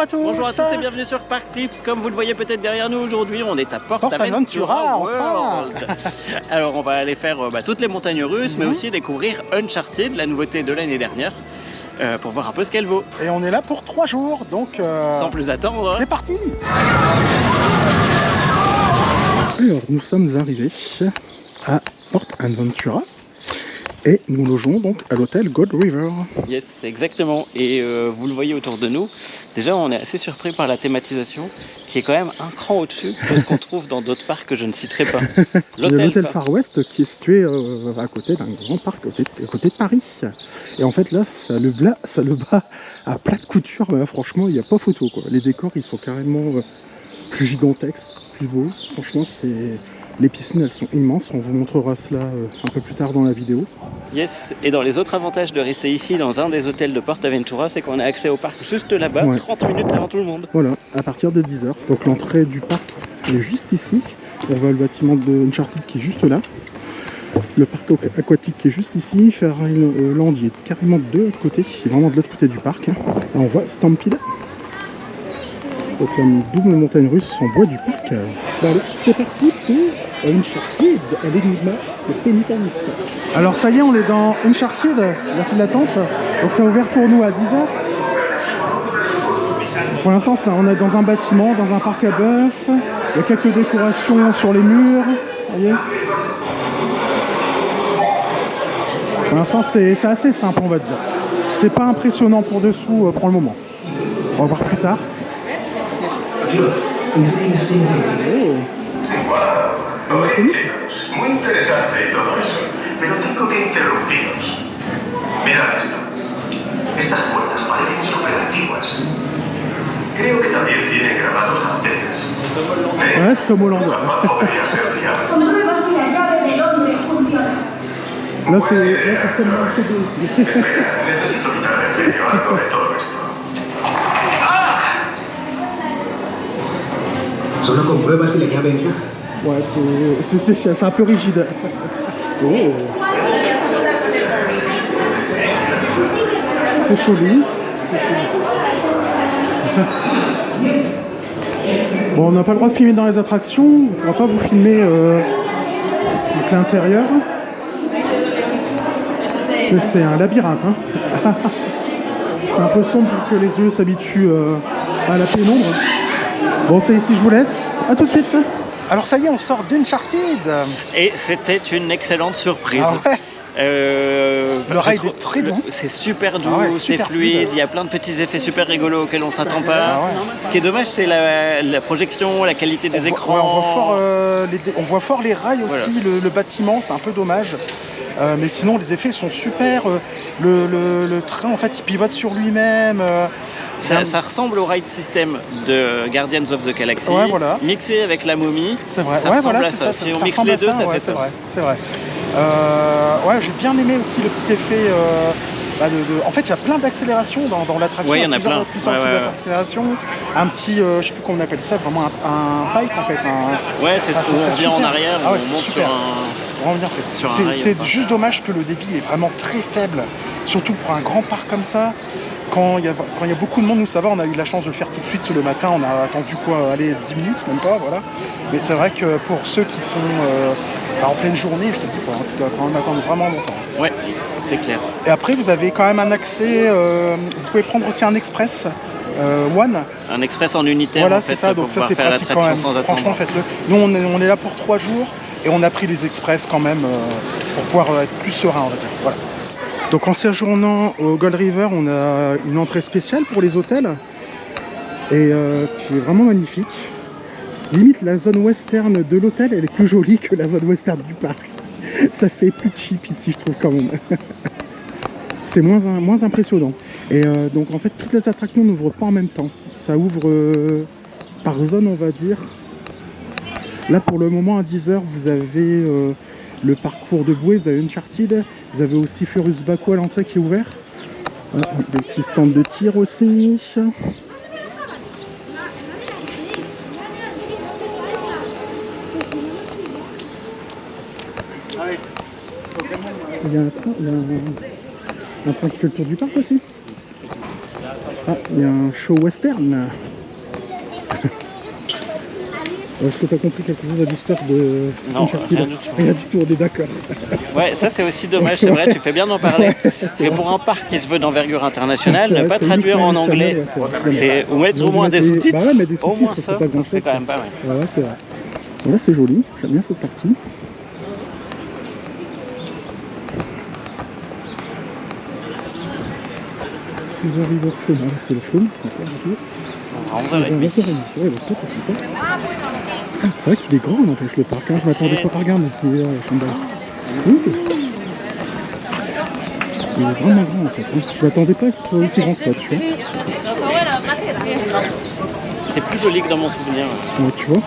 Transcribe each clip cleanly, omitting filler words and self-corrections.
à tous. Bonjour à tous et bienvenue sur Park Trips. Comme vous le voyez peut-être derrière nous aujourd'hui, on est à PortAventura World. Alors on va aller faire toutes les montagnes russes, mais aussi découvrir Uncharted, la nouveauté de l'année dernière, pour voir un peu ce qu'elle vaut. Et on est là pour 3 jours, donc sans plus attendre, c'est parti. Alors nous sommes arrivés à PortAventura. Et nous logeons donc à l'hôtel Gold River. Yes, exactement. Et vous le voyez autour de nous. Déjà, on est assez surpris par la thématisation, qui est quand même un cran au-dessus de ce qu'on trouve dans d'autres parcs que je ne citerai pas. L'hôtel Far West, qui est situé à côté d'un grand parc, à côté de Paris. Et en fait, là, ça le bat à plat de couture. Mais là, franchement, il n'y a pas photo, quoi. Les décors, ils sont carrément plus gigantesques, plus beaux. Franchement, c'est... Les piscines, elles sont immenses, on vous montrera cela un peu plus tard dans la vidéo. Yes, et dans les autres avantages de rester ici dans un des hôtels de PortAventura, c'est qu'on a accès au parc juste là-bas, 30 minutes avant tout le monde. Voilà, à partir de 10h. Donc l'entrée du parc est juste ici. On voit le bâtiment de Uncharted qui est juste là. Le parc aquatique qui est juste ici. Fairland est carrément de l'autre côté, vraiment de l'autre côté du parc. Là, on voit Stampede. Donc la double montagne russe en bois du parc. Allez, c'est parti pour Uncharted, l'énigme de Pénitence. Alors ça y est, on est dans Uncharted, la file d'attente. Donc c'est ouvert pour nous à 10h. Pour l'instant, on est dans un bâtiment, dans un parc à bœuf. Il y a quelques décorations sur les murs. Voyez. Pour l'instant, c'est assez simple, on va dire. C'est pas impressionnant pour dessous pour le moment. On va voir plus tard. Hola, chicos, muy interesante y todo eso, pero tengo que interrumpiros. Mirad esto. Estas puertas parecen súper antiguas. Creo que también tienen grabados antenas. Es Tom Holland. Podría ser fiable. Comprueba si la llave de Londres funciona. Là, c'est Tom Holland aussi. Espera, necesito quitarme en medio algo de todo esto. Solo comprueba si la llave encaja. Ouais, c'est spécial, c'est un peu rigide. Oh. C'est joli. Bon, on n'a pas le droit de filmer dans les attractions, on ne pourra pas vous filmer l'intérieur. C'est un labyrinthe. Hein. C'est un peu sombre pour que les yeux s'habituent à la pénombre. Bon, c'est ici, je vous laisse. À tout de suite. Alors ça y est, on sort d'Uncharted. Et c'était une excellente surprise. Ah ouais. Le ride est très doux. C'est super doux, c'est super fluide, il y a plein de petits effets super rigolos auxquels on ne s'attend pas. Ah ouais. Ce qui est dommage, c'est la projection, la qualité des écrans. On voit fort les rails aussi, le bâtiment, c'est un peu dommage. Mais sinon, les effets sont super. Le train, en fait, il pivote sur lui-même. Ça ressemble au ride system de Guardians of the Galaxy, mixé avec la momie. C'est vrai, ça ressemble à ça. Si on mixe les deux, ça fait ça. C'est vrai. Ouais, j'ai bien aimé aussi le petit effet. En fait, il y a plein d'accélérations dans l'attraction. Oui, il y en a plein. Plusieurs d'accélération. Un petit, je sais plus comment on appelle ça, vraiment un pipe en fait. Ouais, c'est ce qu'on vient en arrière, on monte super. sur un... Vraiment bien fait. C'est juste dommage que le débit est vraiment très faible, surtout pour un grand parc comme ça. Quand il y a beaucoup de monde, nous ça va, on a eu la chance de le faire tout de suite le matin, on a attendu 10 minutes, même pas, voilà. Mais c'est vrai que pour ceux qui sont en pleine journée, je te dis quoi, tu dois quand même attendre vraiment longtemps. Ouais, c'est clair. Et après vous avez quand même un accès, vous pouvez prendre aussi un express. One. Un express en unitaire, voilà, en fait, c'est ça, donc ça c'est pratique quand même. Franchement, faites-le. Nous on est là pour 3 jours et on a pris les express quand même pour pouvoir être plus serein, on va dire. Voilà. Donc en séjournant au Gold River, on a une entrée spéciale pour les hôtels et qui est vraiment magnifique. Limite la zone western de l'hôtel, elle est plus jolie que la zone western du parc. Ça fait plus cheap ici, je trouve quand même. C'est moins impressionnant. Et donc en fait, toutes les attractions n'ouvrent pas en même temps. Ça ouvre par zone, on va dire. Là, pour le moment, à 10h, vous avez le parcours de bouée, vous avez Uncharted. Vous avez aussi Furious Baku à l'entrée qui est ouvert. Voilà, des petits stands de tir aussi. Il y a un train qui fait le tour du parc aussi. Ah, il y a un show western. Est-ce que tu as compris quelque chose à l'histoire de Uncharted? Rien du tout, on est d'accord. Ouais, ça c'est aussi dommage, c'est vrai, tu fais bien d'en parler. Ouais, parce que pour un parc qui se veut d'envergure internationale, ne pas traduire en anglais, ou mettre au moins des sous-titres, bah ouais, mais des au moins sous-titres, ça, c'est pas grand-chose. c'est quand même pas mal. Ouais, c'est vrai. Voilà, c'est joli, j'aime bien cette partie. Caesar River Flume, ah, c'est le Flume, d'accord, ok. À 11h30. C'est vrai, il est pas tout de suite. C'est vrai qu'il est grand, n'empêche, le parc, hein. Je m'attendais pas à regarder. Il est là, Chambal. Il est vraiment grand en fait. Je m'attendais pas à ce qu'il soit aussi grand que ça, tu vois. C'est plus joli que dans mon souvenir. Ouais, tu vois.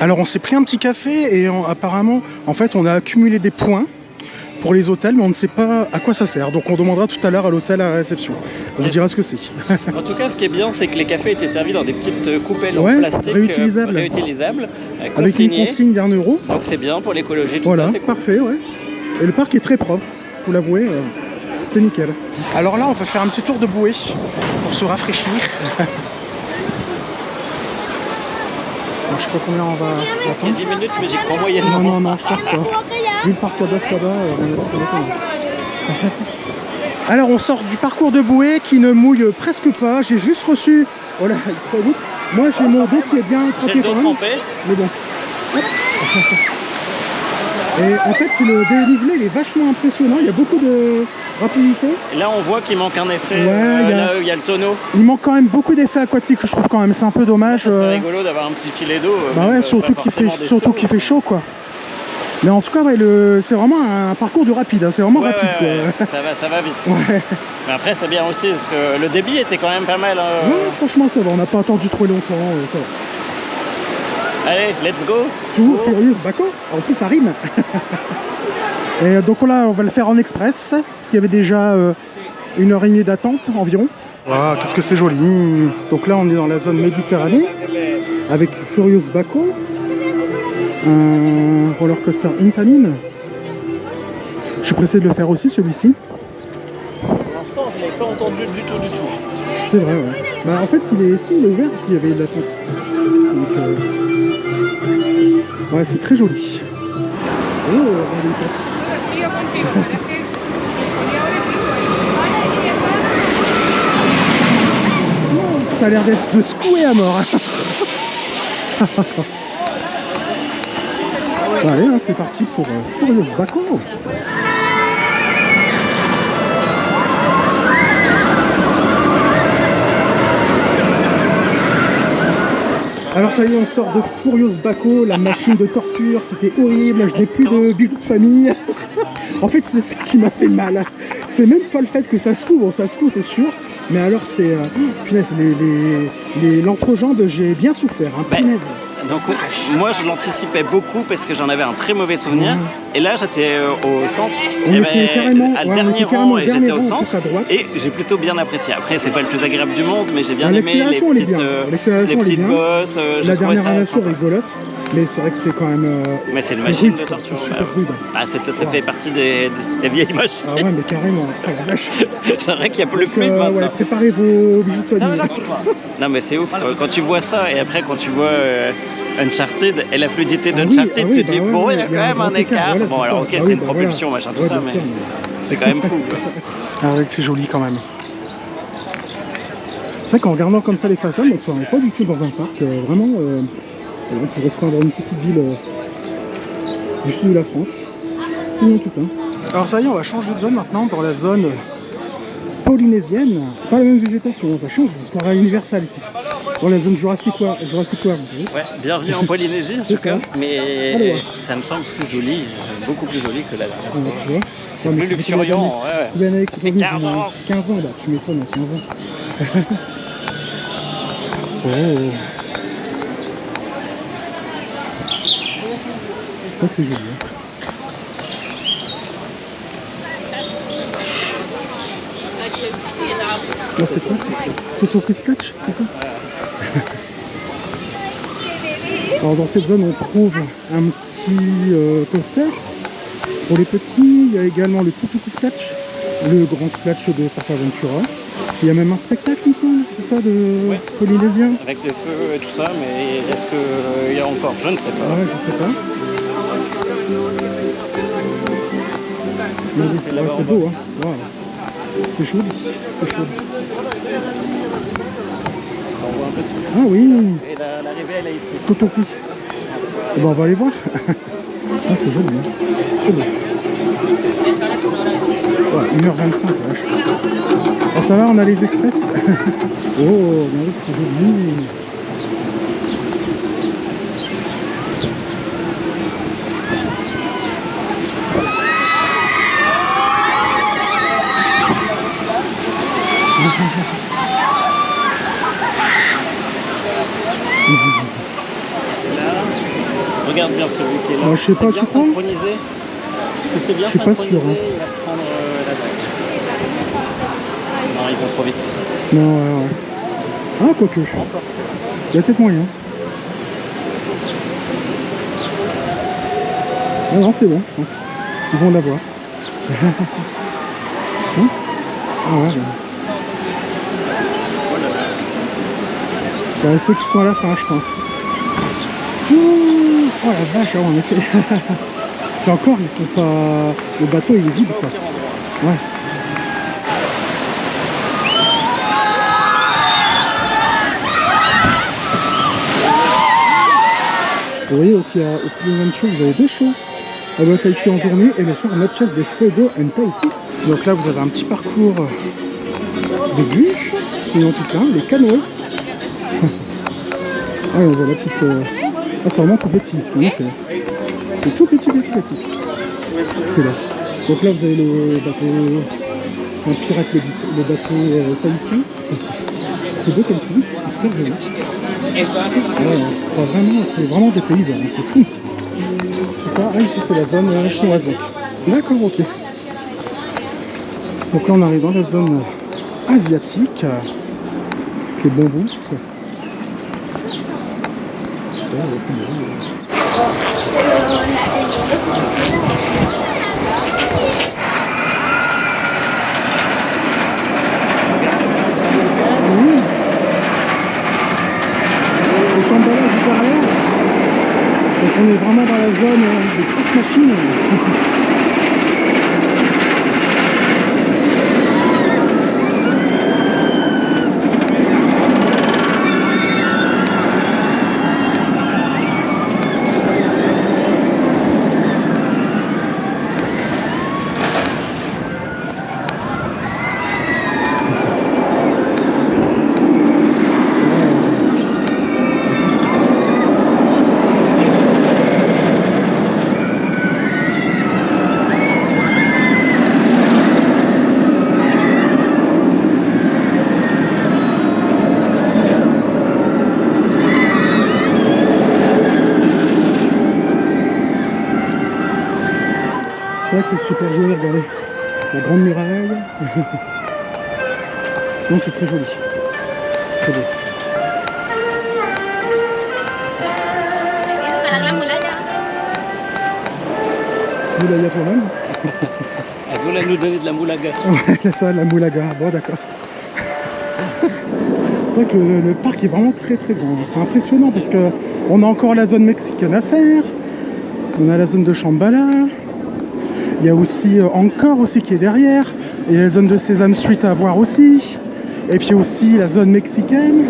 Alors on s'est pris un petit café et apparemment, en fait, on a accumulé des points pour les hôtels, mais on ne sait pas à quoi ça sert. Donc on demandera tout à l'heure à l'hôtel à la réception. On vous dira ce que c'est. En tout cas, ce qui est bien, c'est que les cafés étaient servis dans des petites coupelles en plastique réutilisables. Avec une consigne d'1 €. Donc c'est bien pour l'écologie. Voilà, ça, cool. Parfait, ouais. Et le parc est très propre, faut l'avouer. C'est nickel. Alors là, on va faire un petit tour de bouée pour se rafraîchir. Alors, je sais pas combien on va attendre. 10 minutes, mais j'y crois moyennement. Non, je pense pas. Vu le parc à bœuf là-bas, c'est l'étonne. Alors, on sort du parcours de bouée qui ne mouille presque pas. J'ai juste reçu. Voilà, il faut goûter. Moi, j'ai mon dos qui est bien trempé. J'ai le dos trempé. Mais bon. Hop. Et en fait, le dénivelé il est vachement impressionnant. Il y a beaucoup de rapidité. Et là, on voit qu'il manque un effet. Ouais, là où il y a le tonneau. Il manque quand même beaucoup d'effets aquatiques, je trouve quand même. C'est un peu dommage. C'est rigolo d'avoir un petit filet d'eau. Bah ouais, surtout qu'il fait chaud, quoi. Mais en tout cas, ouais, c'est vraiment un parcours de rapide. Hein. C'est vraiment rapide. Ouais. Ça va vite. Ouais. Mais après, c'est bien aussi parce que le débit était quand même pas mal. Ouais, franchement, ça va. On n'a pas attendu trop longtemps. Ça va. Allez, let's go. Tout Furious Baco. En plus, ça rime. Et donc là, on va le faire en express. Parce qu'il y avait déjà 1h30 d'attente environ. Waouh, qu'est-ce que c'est joli. Donc là, on est dans la zone Méditerranée. Avec Furious Baco. Un roller coaster Intamin. Je suis pressé de le faire aussi, celui-ci. Pour l'instant, je ne l'ai pas entendu du tout. C'est vrai, ouais. Bah, en fait, il est ouvert parce qu'il y avait de l'attente. Donc, ouais, c'est très joli. Oh, regardez, il passe. Ça a l'air d'être de secouer à mort. Allez, hein, c'est parti pour Furious Baco. Alors ça y est, on sort de Furious Baco, la machine de torture, c'était horrible, je n'ai plus de bijoux de famille. En fait, c'est ça qui m'a fait mal. C'est même pas le fait que ça secoue, bon ça secoue c'est sûr, mais alors c'est... punaise, l'entrejambe, j'ai bien souffert, hein, punaise. Donc moi je l'anticipais beaucoup parce que j'en avais un très mauvais souvenir. Et là j'étais au centre. On était carrément au dernier rang et j'étais au centre. À droite. Et j'ai plutôt bien apprécié. Après c'est pas le plus agréable du monde, mais j'ai bien aimé les petites bosses. La dernière animation rigolote. Mais c'est vrai que c'est quand même... mais c'est une machine de torture. C'est super rude. Ah, ça fait partie des vieilles machines. Ah ouais, mais carrément. Oh, la vache. C'est vrai qu'il y a plus de fluide maintenant. Ouais, préparez vos bijoux de famille. Non mais c'est ouf. Quand tu vois ça et après quand tu vois Uncharted et la fluidité d'Uncharted, tu te dis bon, il y a quand même un écart. Bon alors ok, c'est une propulsion, machin, tout ça, mais c'est quand même fou. Ah ouais, c'est joli quand même. C'est vrai qu'en regardant comme ça les façades, on ne se rendait pas du tout dans un parc. Vraiment, on pourrait se prendre une petite ville du sud de la France. C'est bien en tout cas. Alors ça y est, on va changer de zone maintenant dans la zone polynésienne. C'est pas la même végétation, ça change parce qu'on aura Universal ici. Dans la zone Jurassic World. Ouais, bienvenue en Polynésie en tout cas. Mais ça me semble plus joli, beaucoup plus joli que la dernière. Ah, tu vois. C'est plus luxuriant. Combien d'années que tu 15 ans. 15 ans, bah tu m'étonnes, 15 ans. Oh. C'est vrai que c'est joli. Hein. Là c'est quoi ça? Toto Splash, c'est ça? Alors dans cette zone on trouve un petit coaster pour les petits. Il y a également le Tutu Splash, le grand splash de PortAventura. Il y a même un spectacle, il me semble, c'est ça, de polynésien? Avec des feux et tout ça, mais est-ce qu'il y a encore? Je ne sais pas. Ouais, je sais pas. Ouais, c'est beau, hein. Wow. C'est joli, c'est joli. On voit un peu tout. Ah oui, Et l'arrivée, elle est ici. tout compris. Eh ben, on va aller voir. Ah, c'est joli, hein. C'est beau. Ouais, 1h25, vache. Ah, ça va, on a les express. Oh, regardez que c'est joli. Regarde bien celui qui est là. Je sais pas, tu crois? Synchronisé. Si c'est bien Je suis pas sûr, synchronisé, hein. il va se prendre la vague. Non, ils vont trop vite. Non, ouais. Ah, quoique. Encore. Il y a peut-être moyen. Ah non, c'est bon, je pense. Ils vont l'avoir. Hein? Ah ouais. Il y a ceux qui sont à la fin, je pense. Ouh, oh la vache, en effet. Puis encore, ils sont pas... Le bateau, il est vide, quoi. Ouais. Vous voyez, au Kilimanjaro Show, vous avez deux shows. À Tahiti en journée et le soir, Noches de Fuego en Tahiti. Donc là, vous avez un petit parcours de bûches, sinon tout plein, les canoës. Ah, on voit la petite... Ah, c'est vraiment tout petit, en effet. C'est tout petit. C'est là. Donc là, vous avez le bateau... Un pirate, le bateau tahitien. C'est beau comme tout, c'est super joli. Ouais, on se croit vraiment, c'est vraiment des paysans, c'est fou. Ah, ici c'est la zone chinoise. D'accord, ok. Donc là on arrive dans la zone asiatique. Avec les bambous. Ouais, c'est bon. Oui. Le Shambhala juste derrière. Donc on est vraiment dans la zone des grosses machines. C'est vrai que c'est super joli, regardez. La grande muraille. Non, c'est très joli. C'est très beau. Moulaya toi-même. Elle voulait nous donner de la moulaga. Ouais, ça, la moulaga. Bon, d'accord. C'est vrai que le parc est vraiment très grand. C'est impressionnant parce que on a encore la zone mexicaine à faire. On a la zone de Shambhala. Il y a aussi Angkor aussi qui est derrière. Et la zone de Sesame Street à voir aussi. Et puis aussi la zone mexicaine.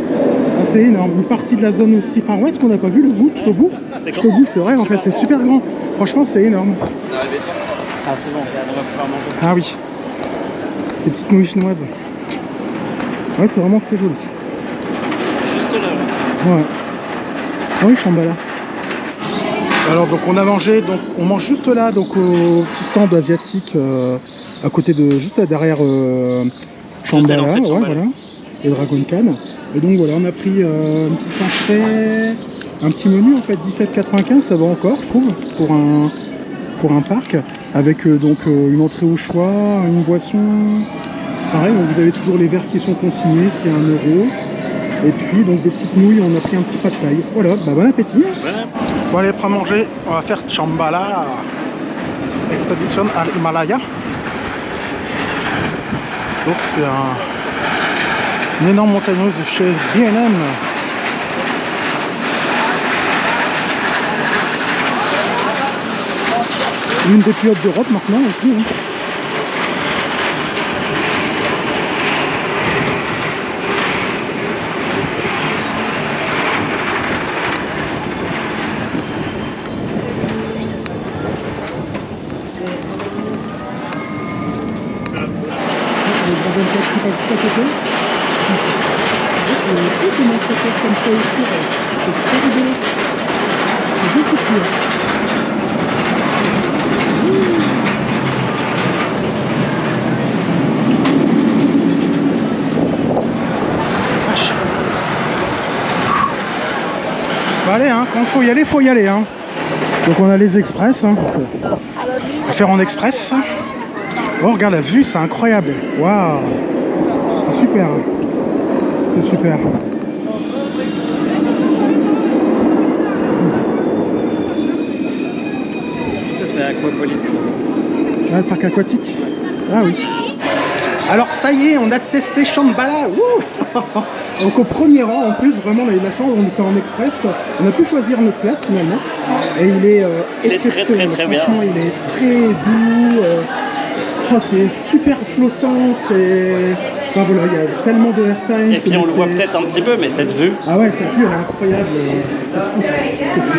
Ah, c'est énorme. Une partie de la zone aussi. Enfin, ouais, est-ce qu'on n'a pas vu le bout, tout au bout? Tout au bout, c'est vrai, en fait, c'est super grand. Franchement, c'est énorme. Ah, c'est bon, on va pouvoir manger. Ah oui. Les petites nouilles chinoises. Ouais, c'est vraiment très joli. Juste là. Ouais. Ah oui, Shambhala. Alors donc on a mangé, donc on mange juste là, donc au petit stand asiatique à côté de, juste derrière Shambhala, ouais, voilà, et Dragon Khan. Et donc voilà, on a pris une petite entrée, un petit menu en fait, 17,95, ça va encore, je trouve, pour un parc, avec donc une entrée au choix, une boisson, pareil, donc vous avez toujours les verres qui sont consignés, c'est 1 €. Et puis donc des petites nouilles, on a pris un petit pas de taille. Voilà, bah bon appétit. Voilà. Bon allez, après manger, on va faire Shambhala Expedition à l'Himalaya. Donc c'est un Une énorme montagne russe de chez B&M. L'une des plus hautes d'Europe maintenant aussi. Hein. À côté. C'est fou comment ça passe comme ça autour. C'est super rigolo. C'est bien foutu. Bah allez, hein, quand il faut y aller. Hein. Donc on a les express. Hein. On va faire en express. Oh, regarde la vue, c'est incroyable. Waouh. C'est super. C'est super. Est-ce que c'est Aquapolis? Ah, le parc aquatique. Ah oui. Alors ça y est, on a testé Shambhala. Donc au premier rang, en plus, vraiment, on a eu de la chance, on était en express. On a pu choisir notre place finalement. Et il est exceptionnel. très Franchement, bien. il est très doux. Oh, c'est super flottant. C'est... Enfin voilà, il y a tellement de airtime. Et puis on le voit peut-être un petit peu, mais cette vue. Ah ouais, cette vue, elle est incroyable. C'est fou.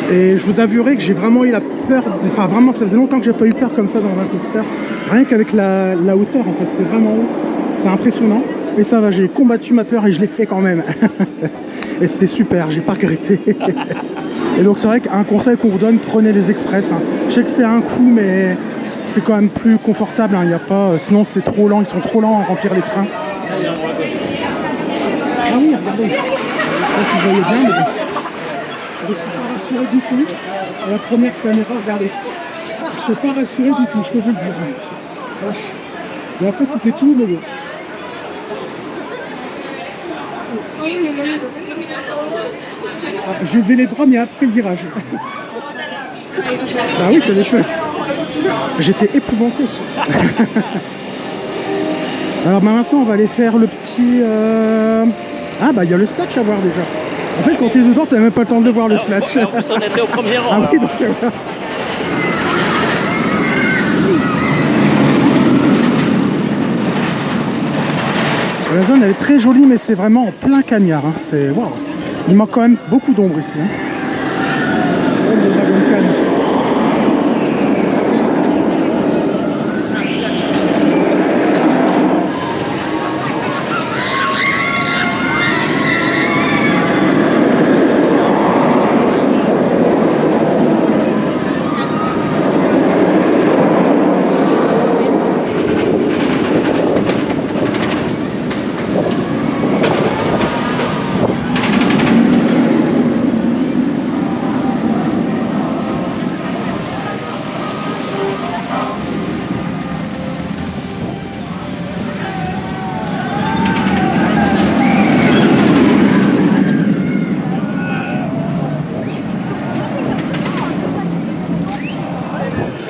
Et je vous avouerai que j'ai vraiment eu la peur, enfin vraiment ça faisait longtemps que j'ai pas eu peur comme ça dans un coaster, rien qu'avec la hauteur en fait, c'est vraiment haut, c'est impressionnant, mais ça va, j'ai combattu ma peur et je l'ai fait quand même. Et c'était super, j'ai pas regretté. Et donc c'est vrai qu'un conseil qu'on vous donne, prenez les express, hein. Je sais que c'est un coup, mais c'est quand même plus confortable, hein. Il y a pas, sinon c'est trop lent, ils sont trop lents à remplir les trains. Ah oui, regardez, je sais pas si vous voyez bien, mais bon. Je ne suis pas rassuré du tout. À la première caméra, regardez. Je ne peux pas rassurer du tout, je peux vous le dire. Mais après, c'était tout, mais bon. Ah, j'ai levé les bras, mais après le virage. Bah oui, j'avais peur. J'étais épouvanté. Alors bah, maintenant, on va aller faire le petit... Ah bah, il y a le splash à voir déjà. En fait, quand tu es dedans, tu n'as même pas le temps de le voir, le splash. En plus, on était au premier rang. Ah oui, donc voilà. La zone, elle est très jolie, mais c'est vraiment en plein cagnard. Hein. C'est... Wow. Il manque quand même beaucoup d'ombre ici. Hein. Oh, le Dragon Khan.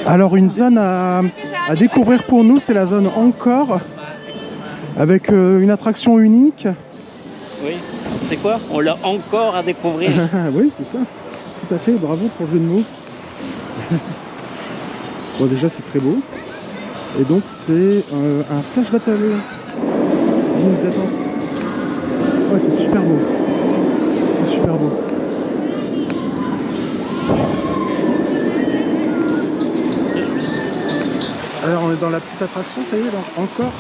Alors une zone à découvrir pour nous, c'est la zone Encore, avec une attraction unique. Oui, c'est quoi? On l'a encore à découvrir. Oui, c'est ça, tout à fait, bravo pour le jeu de mots. Bon, déjà c'est très beau. Et donc c'est un splash battle. 10 minutes d'attente. Ouais, c'est super beau. C'est super beau. Alors on est dans la petite attraction, ça y est, donc Encore.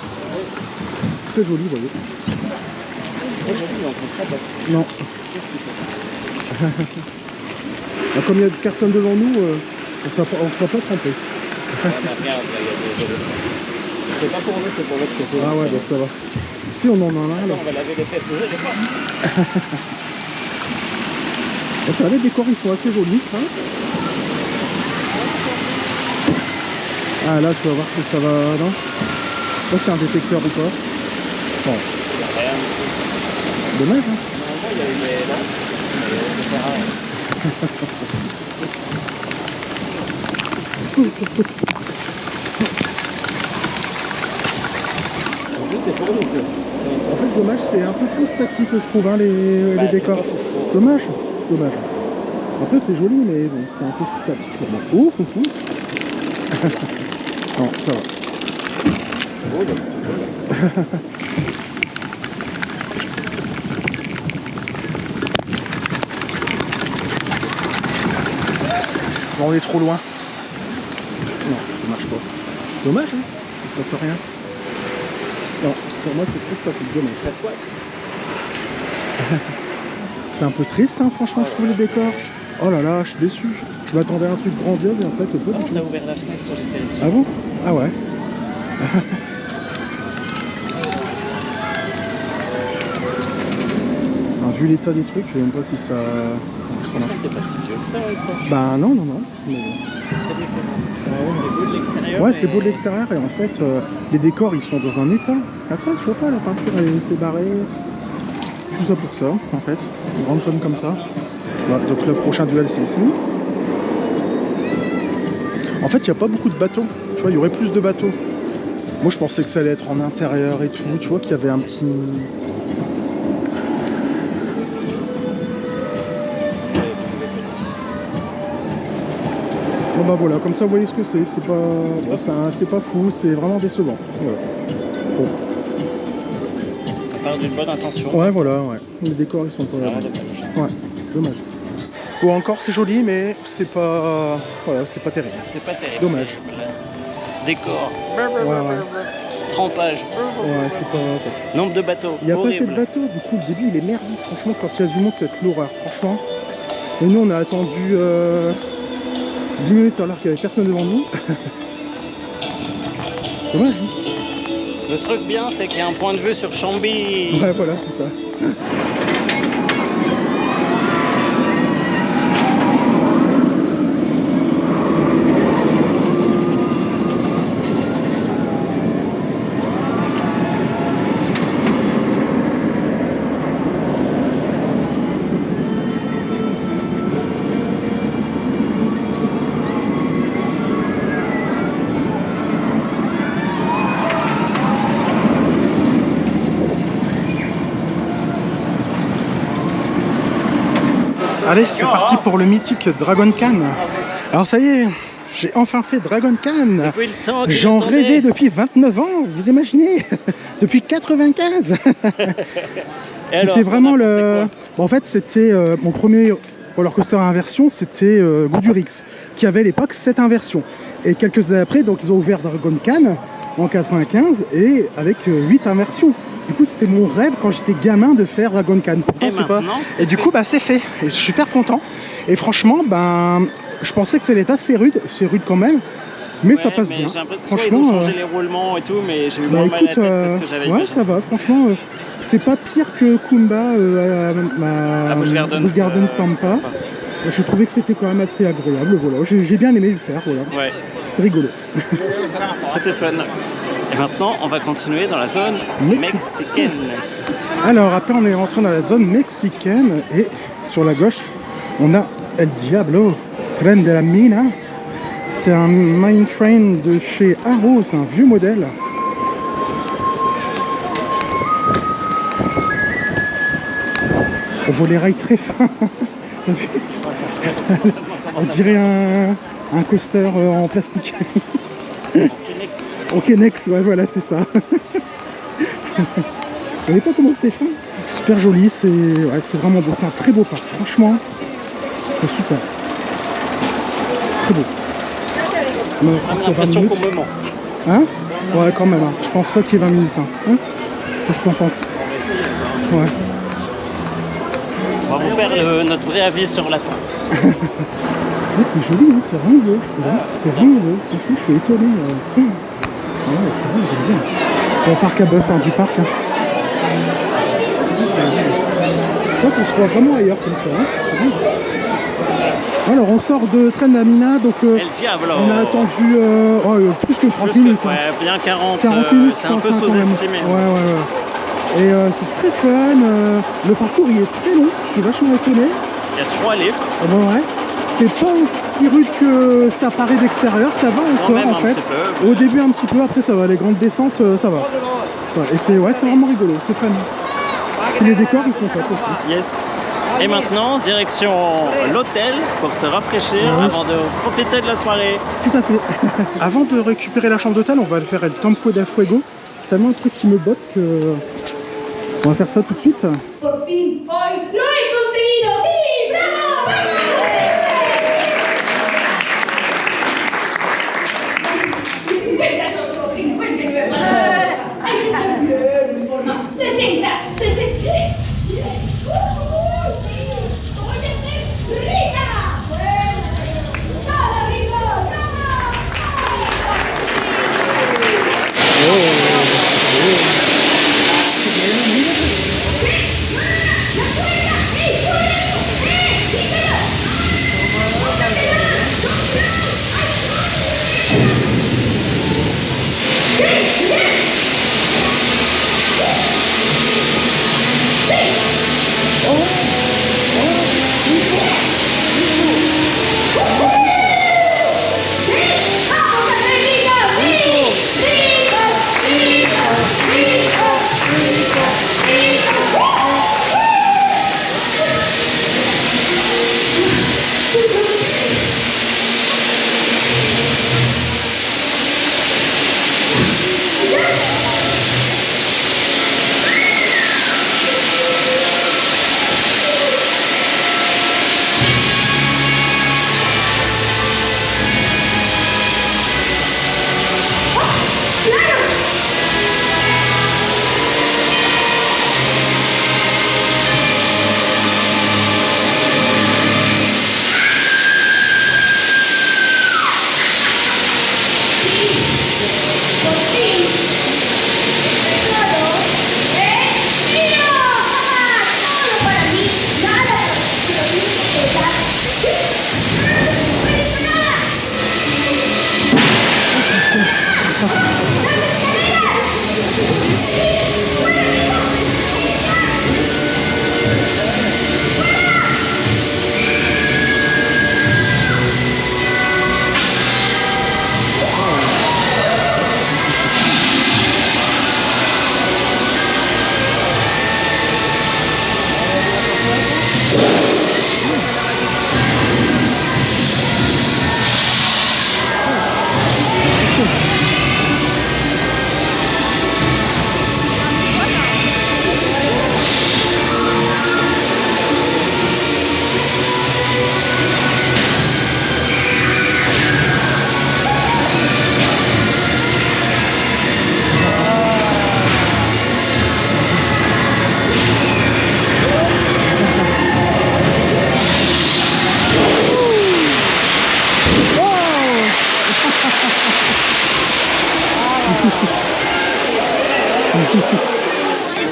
C'est très joli, vous voyez. Non. Comme il y a personne devant nous, on ne sera pas trompé. C'est pas pour nous, c'est pour l'autre côté. Ah ouais, donc ça va. Si on en a un là. On va laver les têtes. Ça va, les décors ils sont assez jolis. Hein. Ah là tu vas voir que ça va. Non, je sais pas si c'est un détecteur ou pas. Bon. Dommage hein. Normalement il y a eu les là. C'est rare. En plus c'est pour nous. dommage, c'est un peu plus statique, je trouve, hein, les décors. Dommage, c'est dommage. Après, c'est joli, mais bon, c'est un peu statique pour moi. Ouh, ouh, ouh. Non, ça va. Bon, on est trop loin. Non, ça marche pas. Dommage, hein, il se passe rien. Non, pour moi c'est trop statique, dommage. C'est un peu triste, hein, franchement, je trouve les décors. Oh là là, je suis déçu. Je m'attendais à un truc grandiose et en fait, pas du tout. Ça a ouvert la fenêtre quand j'étais dessus. Ah bon? Ah ouais. Alors, vu l'état des trucs, je sais même pas si ça. C'est pas si vieux que ça, quoi. Bah non, non, non. Mais bon. C'est très décevant. Ouais. C'est beau de l'extérieur. Ouais, c'est beau de l'extérieur et en fait, les décors ils sont dans un état. Regarde ça, tu vois pas, la peinture elle s'est barrée. Tout ça pour ça, en fait. Une grande somme comme ça. Voilà, donc le prochain duel c'est ici. En fait, il n'y a pas beaucoup de bateaux. Tu vois, il y aurait plus de bateaux. Moi, je pensais que ça allait être en intérieur et tout. Tu vois qu'il y avait un petit. Bon bah voilà, comme ça vous voyez ce que c'est. C'est pas, bon, c'est pas fou, c'est vraiment décevant. Voilà. Bon. Ça part d'une bonne intention. Ouais, voilà, ouais. Les décors ils sont pas. Vraiment dommage. Ouais, dommage. Bon, encore c'est joli, mais c'est pas. Voilà, c'est pas terrible. C'est pas terrible. Dommage. Décor. Ouais. Trempage. Ouais, c'est pas top. Nombre de bateaux. Il n'y a pas horrible. assez de bateaux, du coup le début il est merdique. Franchement, quand il y a du monde, c'est l'horreur, franchement. Et nous on a attendu 10 minutes alors qu'il n'y avait personne devant nous. Dommage. Le truc bien, c'est qu'il y a un point de vue sur Chambly. Ouais, voilà, c'est ça. Allez, c'est parti pour le mythique Dragon Khan. Alors ça y est, j'ai enfin fait Dragon Khan. Depuis le temps que J'en j'attendais. rêvais depuis 29 ans, vous imaginez. Depuis 95. C'était vraiment le... Bon, en fait, c'était mon premier roller coaster à inversion, c'était Goudurix, qui avait à l'époque cette inversion. Et quelques années après, donc ils ont ouvert Dragon Khan en 95 et avec 8 inversions. Du coup, c'était mon rêve quand j'étais gamin de faire Dragon Khan. Pourtant, c'est pas... Et du coup, bah, c'est fait. Et je suis super content. Et franchement, ben, je pensais que ça allait être assez rude. C'est rude quand même. Mais ça passe bien. Franchement, ils ont changé les roulements et tout, mais j'ai eu moins mal à la tête que ce que j'avais ouais, imaginé. ça va. Franchement, c'est pas pire que Kumba à Busch Gardens Tampa. Je trouvais que c'était quand même assez agréable. Voilà. J'ai bien aimé le faire. Voilà. Ouais. C'est rigolo. C'était fun. Et maintenant, on va continuer dans la zone mexicaine. Alors, après, on est rentré dans la zone mexicaine et sur la gauche, on a El Diablo, Tren de la Mina. C'est un mine train de chez Arrow, c'est un vieux modèle. On voit les rails très fins. T'as vu? On dirait un coaster en plastique. Ok, next, ouais, voilà, c'est ça. Vous voyez pas comment c'est fin? Super joli, c'est vraiment beau. C'est un très beau parc, franchement, c'est super. Très beau. On a l'impression qu'on me ment. Hein? Ouais, quand même, hein. Je pense pas qu'il y ait 20 minutes. Hein? Qu'est-ce que t'en penses? Ouais. On va vous faire notre vrai avis sur la tente. Ouais, c'est joli, hein, c'est vraiment beau, je trouve. Hein. C'est vraiment beau, franchement, je suis étonné. Ouais, c'est bon, j'aime bien. Au parc à bœuf, hein, du parc. Hein. Ça, on se croit vraiment ailleurs comme ça. Hein. C'est bon. Alors, on sort de Tren de la Mina, donc El Diablo. on a attendu plus que 30 minutes. Ouais, Hein. bien 40 minutes, c'est un peu sous-estimé. Ouais. Et c'est très fun. Le parcours, il est très long. Je suis vachement étonné. Il y a 3 lifts. Ah bon, ouais. C'est pas aussi rude que ça paraît d'extérieur, ça va encore en fait. Au début un petit peu, après ça va, les grandes descentes, ça va. Et c'est vraiment rigolo, c'est fun. Et les décors, ils sont top aussi. Yes. Et maintenant, direction l'hôtel pour se rafraîchir avant de profiter de la soirée. Tout à fait. Avant de récupérer la chambre d'hôtel, on va faire El Tempo de Fuego. C'est tellement un truc qui me botte que... On va faire ça tout de suite. Por fin, hoy lo he conseguido, sí, bravo. 58, 59, hay que estar bien informado. 60, 60. Voy a ser rica. Nada, rico,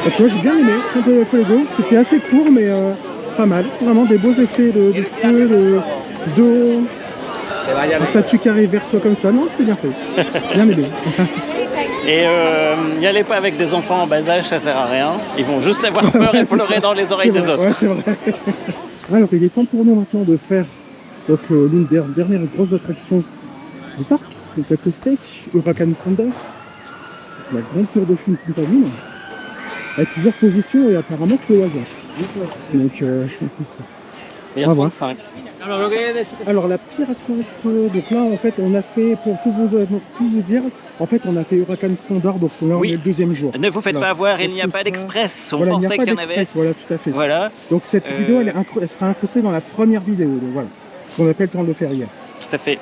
Bah, tu vois, j'ai bien aimé Tempo de Fuego. C'était assez court, mais pas mal. Vraiment des beaux effets de feu, d'eau, de statue qui arrive vers toi comme ça. Non, c'était bien fait. Bien aimé. Et n'y allez pas avec des enfants en bas âge, ça sert à rien. Ils vont juste avoir peur et pleurer dans les oreilles des autres. Ouais, c'est vrai. Alors, il est temps pour nous maintenant de faire l'une des dernières grosses attractions du parc. Donc, à tester Huracan Condor, la grande tour de chute Fontaine, avec plusieurs positions et apparemment c'est au hasard. Donc, il y a 35. Alors la pire attraction, donc là en fait on a fait, pour tout vous dire, en fait on a fait Huracan Condor, donc là on est le deuxième jour. Ne vous faites voilà. pas avoir, il donc, n'y a pas d'express, on voilà, pensait qu'il y en avait. Voilà, tout à fait. Voilà. Donc cette vidéo elle sera incrustée dans la première vidéo, donc voilà. On n'a pas le temps de le faire hier. Tout à fait.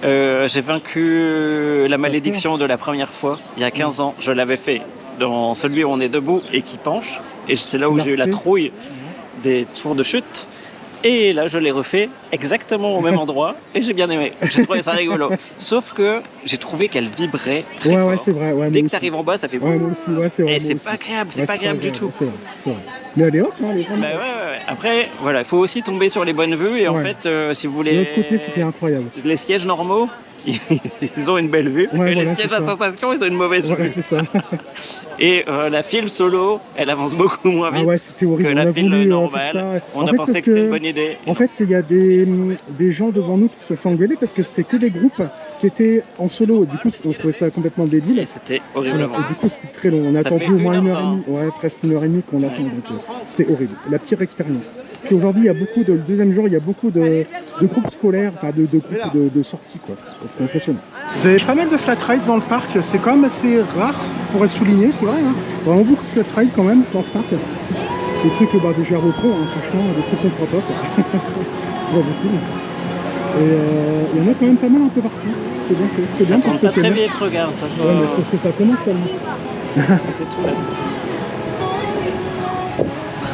J'ai vaincu la malédiction de la première fois, il y a 15 ans, je l'avais fait dans celui où on est debout et qui penche, et c'est là où j'ai eu la trouille des tours de chute. Et là, je l'ai refait exactement au même endroit et j'ai bien aimé. J'ai trouvé ça rigolo. Sauf que j'ai trouvé qu'elle vibrait très fort. Ouais, c'est vrai. Ouais, dès que tu arrives en bas, ça fait. Ouais, moi aussi. Ouais, c'est vrai. Et c'est pas agréable, c'est pas agréable du tout. C'est vrai. Mais elle est haute, hein, elle est vraiment. Bah ouais. Après, voilà, il faut aussi tomber sur les bonnes vues et en fait, si vous voulez. De l'autre côté, c'était incroyable. Les sièges normaux, ils ont une belle vue. Ouais, et voilà, les sièges c'est à ça. sensation, ils ont une mauvaise Ouais, vue. c'est ça. Et la file solo, elle avance beaucoup moins vite Ah ouais, c'était que horrible. On la a file voulu normale. faire ça. On En a fait, pensé parce que c'était une bonne idée. En fait, il y a des gens devant nous qui se sont engueulés parce que c'était que des groupes qui étaient en solo. Du coup, on trouvait ça complètement Et débile. c'était Voilà. horriblement. Et du coup, c'était très long. On a Ça attendu fait au moins 1 1 heure et demie. Ouais, presque 1 heure et demie qu'on attend. Donc, c'était horrible. La pire expérience. Puis aujourd'hui, il y a beaucoup le deuxième jour, il y a beaucoup de groupes scolaires, enfin de groupes de sorties, quoi. Donc c'est impressionnant. Vous avez pas mal de flat rides dans le parc. C'est quand même assez rare pour être souligné, c'est vrai. Hein, vraiment beaucoup de flat rides quand même dans ce parc. Des trucs déjà retro, hein, franchement, des trucs qu'on fera pas, quoi. C'est pas possible. Et il y en a quand même pas mal un peu partout. C'est bien fait. C'est bien Ça pour tourne ceux pas qui très aiment. vite, regarde. Ça Ouais, mais je pense que ça commence seulement. C'est tout là.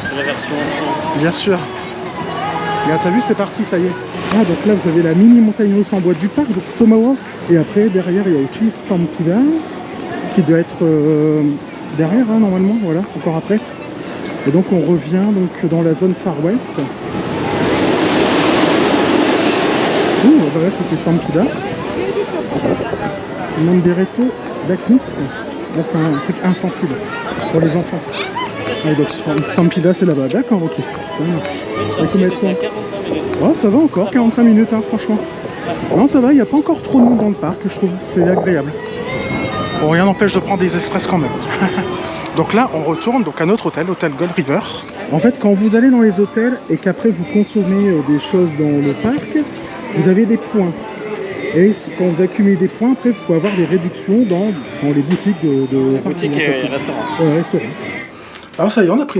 C'est la version enfant. Bien sûr. Regarde, t'as vu, c'est parti, ça y est. Ah, donc là, vous avez la mini montagne russe en bois du parc, donc Tomahawk. Et après, derrière, il y a aussi Stampida, qui doit être derrière, hein, normalement, voilà, encore après. Et donc, on revient donc dans la zone Far West. Ouh, voilà, c'était Stampida. Lamberetto, Blacksmith. Là, c'est un truc infantile pour les enfants. Ah, donc Stampida, c'est là-bas. D'accord, ok. Ça marche. Ça fait combien de temps? 45 minutes. Oh, ça va encore, 45 minutes, hein, franchement. Non, ça va, il n'y a pas encore trop de monde dans le parc, je trouve. C'est agréable. Bon, rien n'empêche de prendre des express quand même. Donc là, on retourne donc à notre hôtel, hôtel Gold River. En fait, quand vous allez dans les hôtels et qu'après vous consommez des choses dans le parc, vous avez des points. Et quand vous accumulez des points, après, vous pouvez avoir des réductions dans les boutiques de parking, Boutique en fait. et restaurant. Restaurant. Alors ça y est, on a pris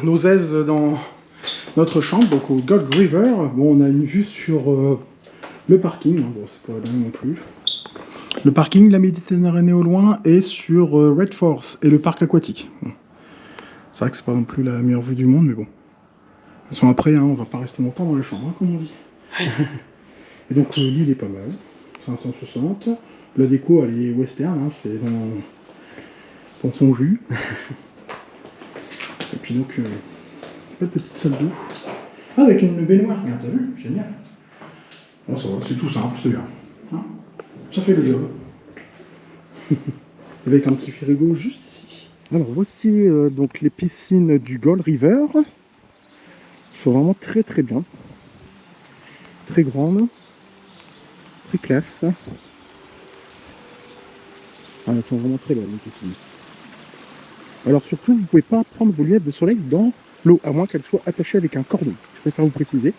nos aises dans notre chambre, donc au Gold River. Bon, on a une vue sur le parking, hein. Bon, c'est pas dingue non plus. Le parking, la Méditerranée au loin, et sur Red Force et le parc aquatique. Bon. C'est vrai que c'est pas non plus la meilleure vue du monde, mais bon. De toute façon, après, hein, on va pas rester longtemps dans la chambre, hein, comme on dit. Et donc l'île est pas mal, 560. La déco, elle est western, hein, c'est dans son jus. Et puis donc, belle petite salle d'eau. Ah, avec une baignoire, regarde, t'as vu? Génial. Bon, ça va, c'est tout simple, c'est bien. Hein, ça fait le job. Avec un petit frigo juste ici. Alors voici donc les piscines du Gold River. Elles sont vraiment très très bien. Très grandes. Très classe. Ah, elles sont vraiment très belles les piscines ici. Alors surtout, vous ne pouvez pas prendre vos lunettes de soleil dans l'eau, à moins qu'elles soient attachées avec un cordon. Je préfère vous préciser.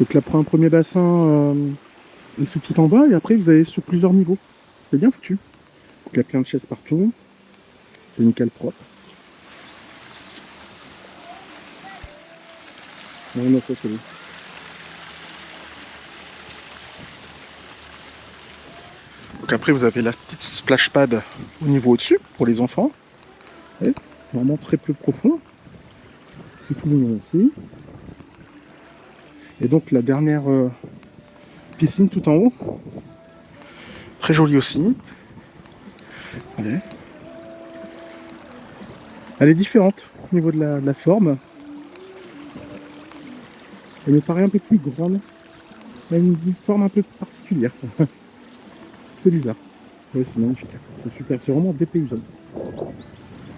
Donc là, pour un premier bassin, c'est tout en bas, et après vous allez sur plusieurs niveaux. C'est bien foutu. Donc il y a plein de chaises partout. C'est nickel propre. Non, non, ça c'est bon. Donc après vous avez la petite splash pad au niveau au-dessus pour les enfants. Et vraiment très peu profond. C'est tout mignon aussi. Et donc la dernière piscine tout en haut. Très jolie aussi. Ouais. Elle est différente au niveau de la forme. Elle me paraît un peu plus grande. Elle a une forme un peu particulière. Un peu bizarre. Ouais, c'est magnifique. C'est super. C'est vraiment dépaysant.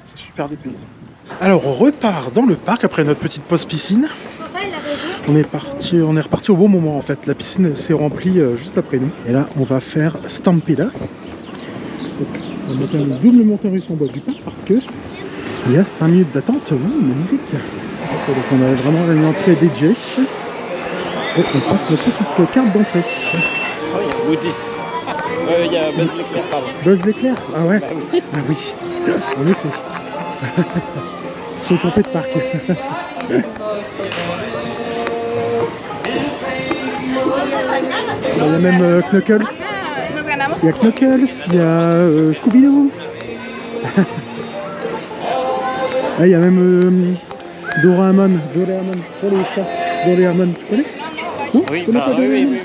C'est super dépaysant. Alors on repart dans le parc après notre petite pause piscine. On est reparti au bon moment en fait. La piscine s'est remplie juste après nous. Et là on va faire Stampida. Donc on va monter une double montagne russe en bois du parc parce que il y a 5 minutes d'attente. Magnifique. Donc on a vraiment une entrée DJ. Et on passe notre petite carte d'entrée. Oh, il y a Woody. Il y a Buzz l'éclair, pardon. Buzz l'éclair? Ah ouais? Bah oui. Ah oui, en effet. Ils sont trompés de parc. Il y a même Knuckles. Il y a Knuckles, il y a Scooby-Doo. Ah, il y a même Doraemon. Pour les chats. Doraemon, tu connais? Non, Oui, tu connais pas oui, Doraemon? oui.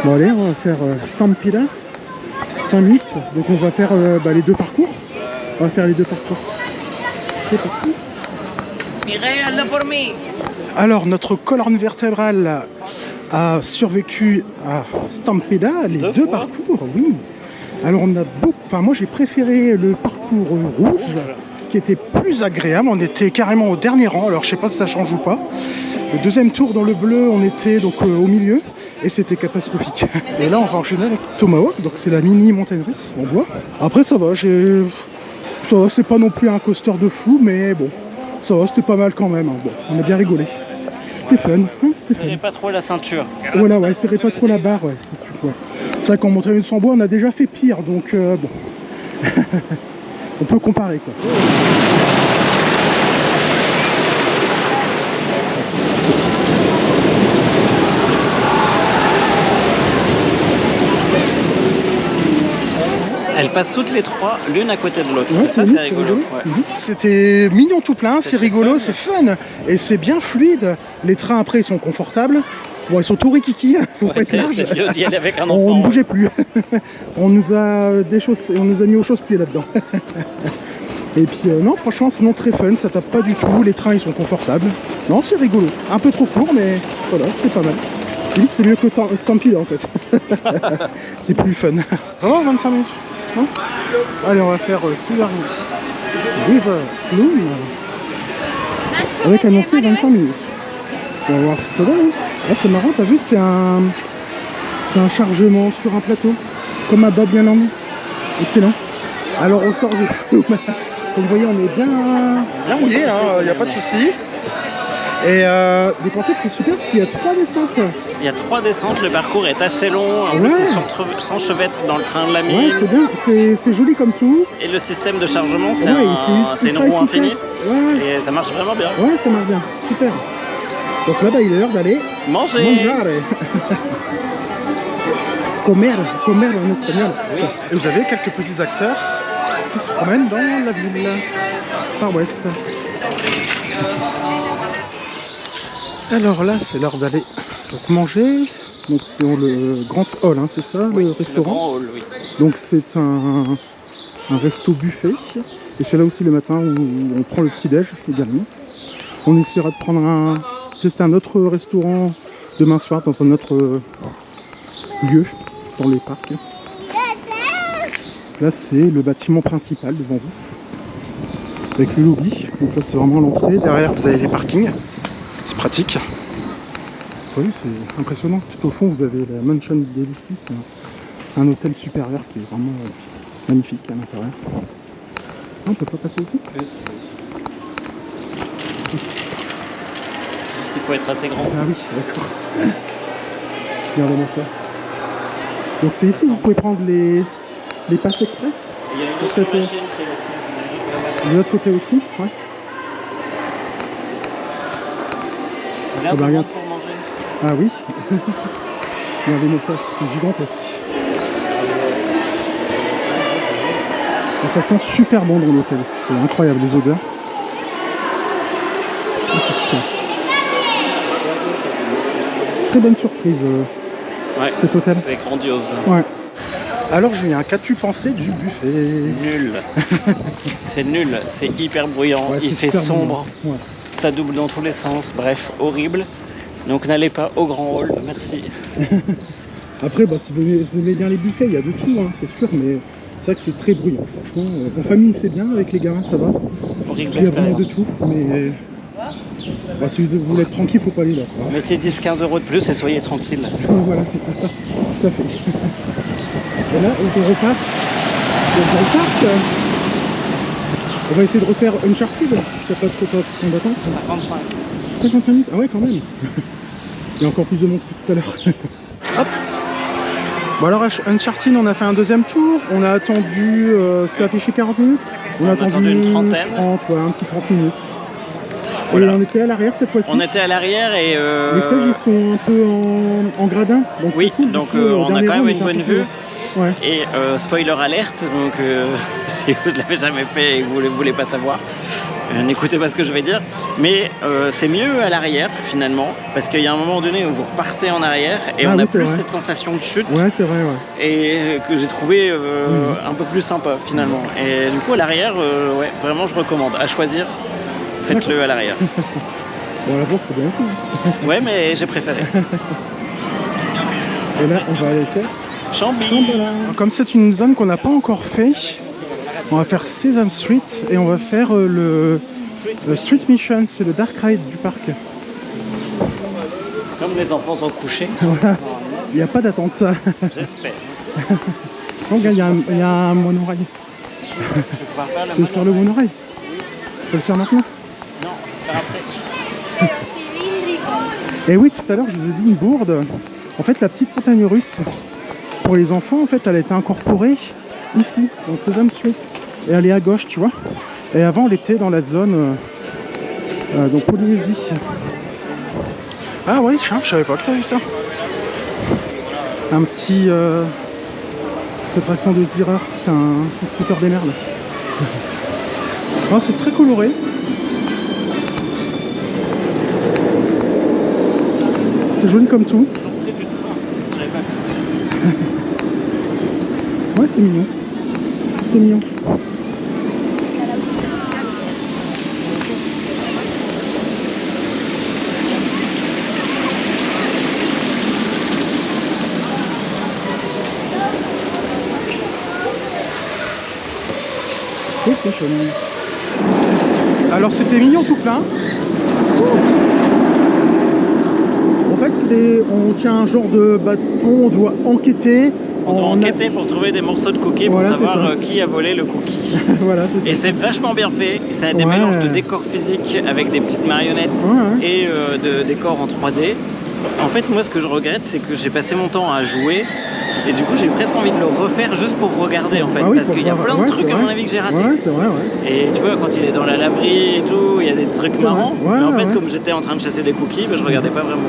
Bon allez, on va faire Stampida. 5 minutes. Donc on va faire les deux parcours. On va faire les deux parcours. C'est parti. Alors notre colonne vertébrale a survécu à Stampeda, les deux parcours, oui. Alors on a beaucoup, enfin moi j'ai préféré le parcours rouge, qui était plus agréable, on était carrément au dernier rang, alors je sais pas si ça change ou pas. Le deuxième tour dans le bleu, on était donc au milieu, et c'était catastrophique. Et là on va enchaîner avec Tomahawk, donc c'est la mini montagne russe en bois. Après ça va, c'est pas non plus un coaster de fou, mais bon, ça va, c'était pas mal quand même, hein. Bon, on a bien rigolé. C'était fun, hein, c'était fun. Serrez pas trop la ceinture. Voilà, ouais, serrez pas trop la barre, ouais. C'est vrai qu'en montagne russe en bois, on a déjà fait pire, donc bon. On peut comparer, quoi. Elles passent toutes les trois, l'une à côté de l'autre. Ouais, ça, c'est rigolo. Ouais. C'était mignon tout plein, c'est rigolo, c'est fun. Et c'est bien fluide. Les trains, après, ils sont confortables. Bon, ils sont tout rikiki, faut pas être large. C'est mieux d'y aller avec un enfant. On ne bougeait plus. On nous a mis aux chausse-pieds là-dedans. Et puis, non, franchement, sinon très fun, ça tape pas du tout. Les trains, ils sont confortables. Non, c'est rigolo. Un peu trop court, mais voilà, c'était pas mal. Oui, c'est mieux que Stampede en fait. C'est plus fun. Ça va, 25 minutes, non? Allez, on va faire Silver River Flume avec annoncé 25 minutes. On va voir ce que ça donne. Hein. Ah, c'est marrant, t'as vu, c'est un chargement sur un plateau, comme à Bob Yalang. Excellent. Alors on sort du Flume. Comme vous voyez, on est bien mouillé, il n'y a pas de souci. Et donc en fait c'est super parce qu'il y a 3 descentes. Il y a 3 descentes, le parcours est assez long, en plus c'est s'enchevêtre dans le train de la mine. Ouais, c'est bien, c'est joli comme tout. Et le système de chargement, c'est une roue infinie. Ouais. Et ça marche vraiment bien. Ouais, ça marche bien, super. Donc là-bas il est l'heure d'aller manger. Comer en espagnol. Oui. Et vous avez quelques petits acteurs qui se promènent dans la ville Far West. Alors là, c'est l'heure d'aller manger donc, dans le Grand Hall, hein, c'est ça, le restaurant? Le Grand Hall, oui. Donc c'est un resto buffet. Et c'est là aussi le matin où on prend le petit-déj également. On essaiera de prendre un autre restaurant demain soir dans un autre lieu dans les parcs. Là, c'est le bâtiment principal devant vous, avec le lobby. Donc là, c'est vraiment l'entrée. Derrière, vous avez les parkings. C'est pratique. Oui, c'est impressionnant. Tout au fond, vous avez la Mansion Delici, c'est un hôtel supérieur qui est vraiment magnifique à l'intérieur. Ah, on peut pas passer ici? Il faut être assez grand. Ah oui, d'accord. Regardez-moi ça. Donc c'est ici que vous pouvez prendre les passes express. Il y a une autre machine, c'est de l'autre côté aussi, ouais. Là, bah, regarde. pour manger. Ah oui. Regardez-moi ça, c'est gigantesque. Et ça sent super bon dans l'hôtel, c'est incroyable les odeurs. Ah, c'est super. Très bonne surprise cet hôtel. C'est grandiose. Ouais. Alors Julien, qu'as-tu pensé du buffet? Nul. C'est nul, c'est hyper bruyant, ouais, il fait sombre. Ouais. Ça double dans tous les sens, bref, horrible. Donc n'allez pas au Grand Hall, merci. Après, bah, si vous aimez bien les buffets, il y a de tout, hein, c'est sûr, mais c'est vrai que c'est très bruyant. Franchement, en famille c'est bien, avec les gamins ça va. Horrible. Il y a vraiment de tout, mais bah, si vous voulez être tranquille, faut pas aller là, quoi. Mettez 10-15 € de plus et soyez tranquille. Voilà, c'est ça, tout à fait. Et là, on repart dans le parc. On va essayer de refaire Uncharted, s'il n'y a pas trop de temps d'attente. 55. 55 minutes? Ah ouais, quand même. Il y a encore plus de monde que tout à l'heure. Hop. Bon alors, Uncharted, on a fait un deuxième tour. On a attendu, c'est affiché 40 minutes. On a attendu une trentaine. 30, ouais, un petit 30 minutes. Voilà. Et on était à l'arrière cette fois-ci. On était à l'arrière et... Les sièges, ils sont un peu en gradin. Donc oui, cool, donc coup, on a quand même une bonne vue. Ouais. Et spoiler alerte, donc si vous ne l'avez jamais fait et que vous ne voulez pas savoir, n'écoutez pas ce que je vais dire. Mais c'est mieux à l'arrière finalement, parce qu'il y a un moment donné où vous repartez en arrière et on a plus cette sensation de chute. Ouais, c'est vrai, ouais. Et que j'ai trouvé un peu plus sympa finalement. Et du coup à l'arrière, ouais, vraiment je recommande. À choisir, faites-le à l'arrière. Bon, à l'avant c'était bien aussi. Hein. Ouais, mais j'ai préféré. Et là, on va aller faire Chambly. Shambhala. Comme c'est une zone qu'on n'a pas encore fait, on va faire Sesame Street et on va faire le Street Mission, c'est le dark ride du parc. Comme les enfants sont couchés. Voilà, il n'y a pas d'attente. J'espère. Donc il y a un monorail. Je vais pouvoir faire Tu veux faire le monorail? Tu peux le faire maintenant? Non, faire après. Et oui, tout à l'heure je vous ai dit une bourde. En fait, la petite montagne russe pour les enfants, en fait, elle a été incorporée ici, dans Sesame Street. Et elle est à gauche, tu vois. Et avant, elle était dans la zone donc Polynésie. Ah ouais, je savais pas que t'avais ça. Un petit attraction de Zierer, c'est un petit scooter des merles. Oh, c'est très coloré. C'est joli comme tout. Ouais, c'est mignon. C'est mignon. C'est très joli. Alors c'était mignon tout plein. En fait, on tient un genre de bâton, on doit enquêter. On doit enquêter pour trouver des morceaux de cookies voilà, pour savoir qui a volé le cookie. Voilà, c'est ça. Et c'est vachement bien fait. Ça a des Ouais. mélanges de décors physiques avec des petites marionnettes et de décors en 3D. En fait, moi, ce que je regrette, c'est que j'ai passé mon temps à jouer. Et du coup, j'ai presque envie de le refaire juste pour regarder, en fait. Ah oui, parce qu'il y a plein de trucs, à mon avis, que j'ai ratés. Ouais, c'est vrai, ouais. Et tu vois, quand il est dans la laverie et tout, il y a des trucs marrants. Ouais, mais en fait, ouais. comme j'étais en train de chasser des cookies, je regardais pas vraiment.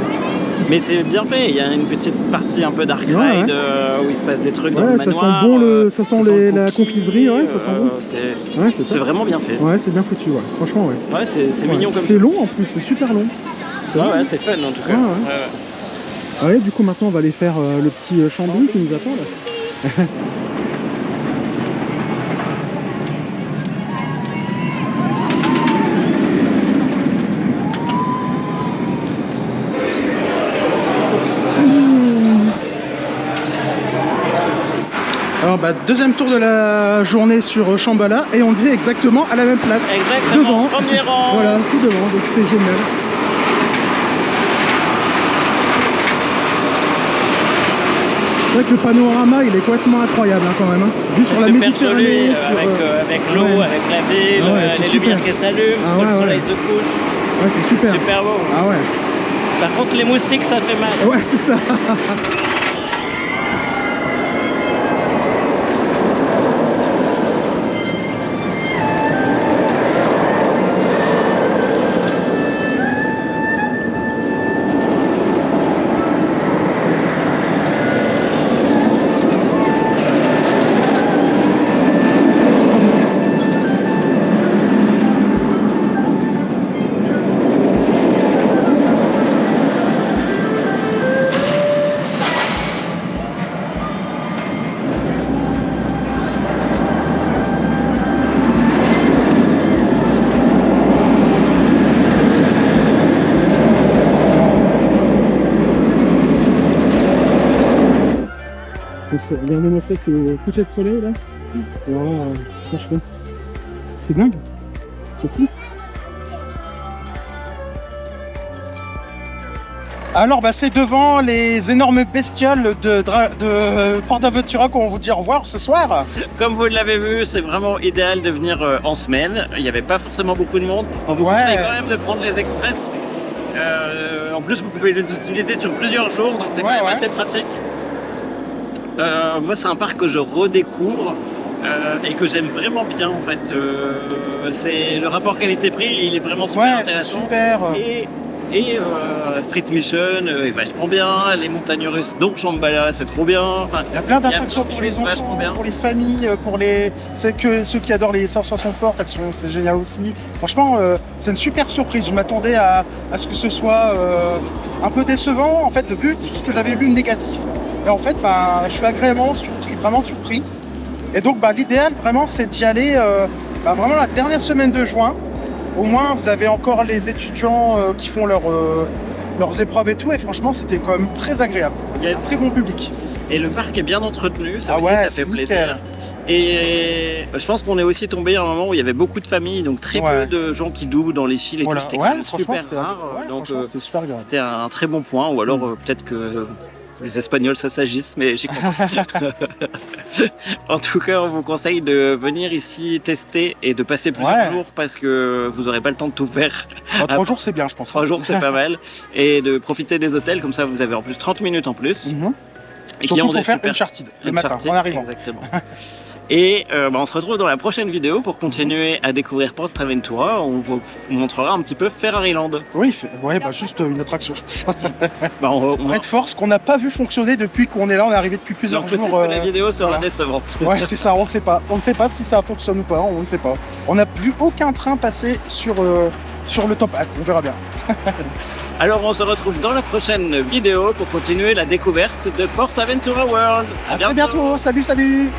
Mais c'est bien fait. Il y a une petite partie un peu dark ride où il se passe des trucs dans le ça manoir. sent bon, ça sent la cookie, confiserie, ouais, ça sent bon. C'est vraiment bien fait. Ouais, c'est bien foutu, ouais. Franchement, ouais. Ouais, c'est mignon comme ça. C'est long en plus, c'est super long. Ouais, c'est fun en tout cas. Ah ouais, du coup, maintenant, on va aller faire le petit Chambly qui nous attend là. Alors deuxième tour de la journée sur Shambhala et on est exactement à la même place. Exactement, devant. Premier rang. Voilà, tout devant, donc c'était génial. C'est vrai que le panorama il est complètement incroyable quand même. Vu sur la Méditerranée, avec l'eau, avec la ville, les lumières qui s'allument, parce que le soleil se couche. Ouais, c'est super. Super beau. Ah ouais. Par contre les moustiques ça fait mal. Ouais, c'est ça. Regardez-moi ça, ce coucher de soleil là. Wow, franchement, c'est dingue, c'est fou. Alors c'est devant les énormes bestioles de PortAventura qu'on va vous dire au revoir ce soir. Comme vous l'avez vu, c'est vraiment idéal de venir en semaine. Il n'y avait pas forcément beaucoup de monde. On vous conseille quand même de prendre les express. En plus, vous pouvez les utiliser sur plusieurs jours, donc c'est quand même assez pratique. Moi, c'est un parc que je redécouvre et que j'aime vraiment bien en fait. C'est le rapport qualité-prix, il est vraiment super intéressant. Super. Et Street Mission est vachement bien, les montagnes russes, donc Shambhala, c'est trop bien. Enfin, il y a plein d'attractions pour les enfants, pour les familles, pour ceux qui adorent les sensations fortes, c'est génial aussi. Franchement, c'est une super surprise. Je m'attendais à ce que ce soit un peu décevant, en fait, vu tout ce que j'avais lu négatif. Et en fait, je suis agréablement surpris, vraiment surpris. Et donc, l'idéal, vraiment, c'est d'y aller vraiment la dernière semaine de juin. Au moins, vous avez encore les étudiants qui font leurs épreuves et tout, et franchement c'était quand même très agréable. Il y a un très bon public. Et le parc est bien entretenu, ça Ah aussi ouais, ça fait c'est plaisir. Et je pense qu'on est aussi tombé à un moment où il y avait beaucoup de familles, donc très peu de gens qui doublent dans les files et Voilà. tout, c'était Ouais, quand même franchement, super rare. ouais, Donc franchement, c'était super agréable. c'était un très bon point, ou alors peut-être que les Espagnols ça s'agisse, mais j'y crois pas. En tout cas, on vous conseille de venir ici tester et de passer plusieurs jours parce que vous n'aurez pas le temps de tout faire. 3 jours c'est bien, je pense. 3 jours c'est pas mal. Et de profiter des hôtels, comme ça vous avez en plus 30 minutes en plus. Et surtout qui ont pour des faire super Uncharted le matin en arrivant. Exactement. Et on se retrouve dans la prochaine vidéo pour continuer à découvrir PortAventura. On vous montrera un petit peu Ferrariland. Oui, ouais, bah juste une attraction, je pense. On Red Force qu'on n'a pas vu fonctionner depuis qu'on est là, on est arrivé depuis plusieurs jours. Peut-être que la vidéo sera décevante. Ouais, c'est ça, on ne sait pas. On ne sait pas si ça fonctionne ou pas, on ne sait pas. On n'a vu aucun train passer sur le top hack, on verra bien. Alors on se retrouve dans la prochaine vidéo pour continuer la découverte de PortAventura World. À très bientôt, salut, salut.